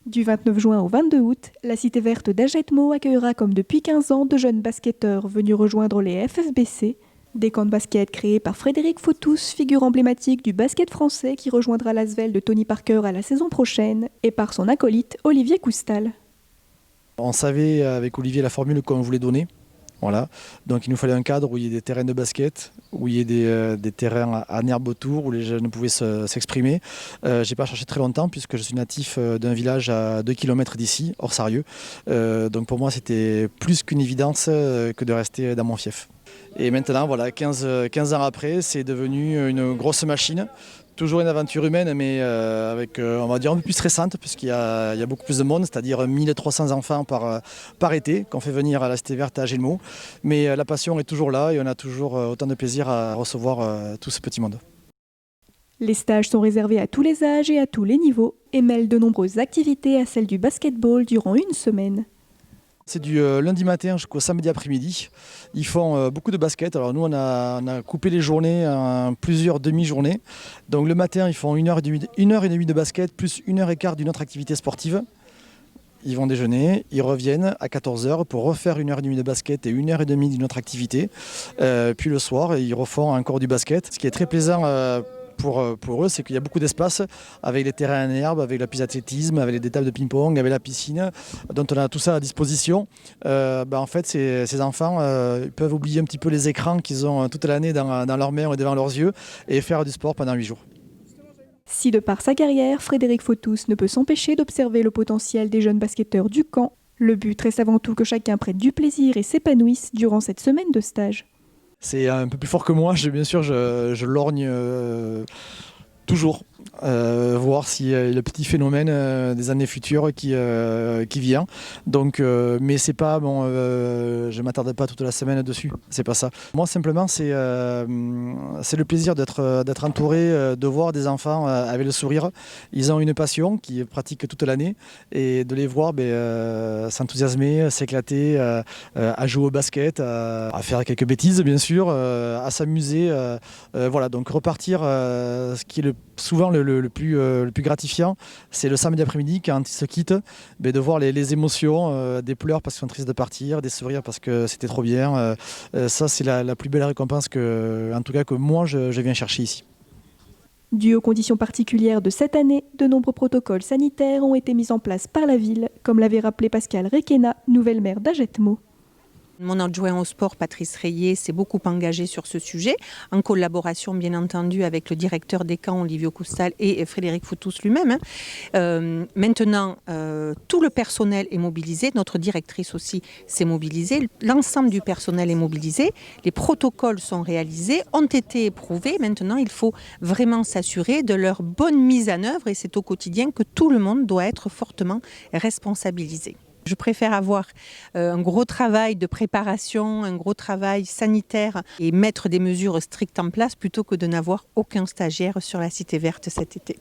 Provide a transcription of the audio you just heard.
Du 29 juin au 22 août, la Cité verte d'Ajetmo accueillera comme depuis 15 ans de jeunes basketteurs venus rejoindre les FFBC. Des camps de basket créés par Frédéric Fautous, figure emblématique du basket français qui rejoindra l'Asvel de Tony Parker à la saison prochaine, et par son acolyte Olivier Coustal. On savait avec Olivier la formule qu'on voulait donner. Voilà. Donc il nous fallait un cadre où il y ait des terrains de basket, où il y ait des terrains en herbe autour, où les jeunes pouvaient s'exprimer. Je n'ai pas cherché très longtemps puisque je suis natif d'un village à 2 km d'ici, Orsarieux. Donc pour moi c'était plus qu'une évidence que de rester dans mon fief. Et maintenant, voilà, 15 ans après, c'est devenu une grosse machine. Toujours une aventure humaine, mais avec, on va dire, un peu plus stressante, puisqu'il y a beaucoup plus de monde, c'est-à-dire 1300 enfants par été qu'on fait venir à la Cité verte à Agelmau. Mais la passion est toujours là et on a toujours autant de plaisir à recevoir tout ce petit monde. Les stages sont réservés à tous les âges et à tous les niveaux et mêlent de nombreuses activités à celles du basketball durant une semaine. C'est du lundi matin jusqu'au samedi après-midi. Ils font beaucoup de basket. Alors nous, on a coupé les journées en plusieurs demi-journées. Donc le matin, ils font 1h30 de basket plus 1h15 d'une autre activité sportive. Ils vont déjeuner, ils reviennent à 14h pour refaire 1h30 de basket et 1h30 d'une autre activité. Puis le soir, ils refont encore du basket. Ce qui est très plaisant pour eux, c'est qu'il y a beaucoup d'espace avec les terrains en herbe, avec la piste d'athlétisme, avec les tables de ping-pong, avec la piscine, dont on a tout ça à disposition. En fait, ces enfants peuvent oublier un petit peu les écrans qu'ils ont toute l'année dans leurs mains et devant leurs yeux et faire du sport pendant 8 jours. Si de par sa carrière, Frédéric Fautous ne peut s'empêcher d'observer le potentiel des jeunes basketteurs du camp, le but reste avant tout que chacun prenne du plaisir et s'épanouisse durant cette semaine de stage. C'est un peu plus fort que moi, bien sûr, je lorgne toujours. Voir si le petit phénomène des années futures qui vient. Donc, mais c'est pas bon. Je m'attarde pas toute la semaine dessus. C'est pas ça. Moi, simplement, c'est le plaisir d'être entouré, de voir des enfants avec le sourire. Ils ont une passion qu'ils pratiquent toute l'année et de les voir s'enthousiaser, s'éclater, à jouer au basket, à faire quelques bêtises, bien sûr, à s'amuser. Voilà. Donc repartir, ce qui est souvent le plus gratifiant, c'est le samedi après-midi quand ils se quittent, de voir les émotions, des pleurs parce qu'ils sont tristes de partir, des sourires parce que c'était trop bien. Ça, c'est la plus belle récompense que moi je viens chercher ici. Dû aux conditions particulières de cette année, de nombreux protocoles sanitaires ont été mis en place par la ville, comme l'avait rappelé Pascal Requena, nouvelle maire d'Ajetmo. Mon adjoint au sport, Patrice Rayet, s'est beaucoup engagé sur ce sujet, en collaboration bien entendu avec le directeur des camps, Olivier Coustal, et Frédéric Fautous lui-même. Maintenant, tout le personnel est mobilisé, notre directrice aussi s'est mobilisée, l'ensemble du personnel est mobilisé, les protocoles sont réalisés, ont été éprouvés. Maintenant, il faut vraiment s'assurer de leur bonne mise en œuvre et c'est au quotidien que tout le monde doit être fortement responsabilisé. Je préfère avoir un gros travail de préparation, un gros travail sanitaire et mettre des mesures strictes en place plutôt que de n'avoir aucun stagiaire sur la Cité verte cet été.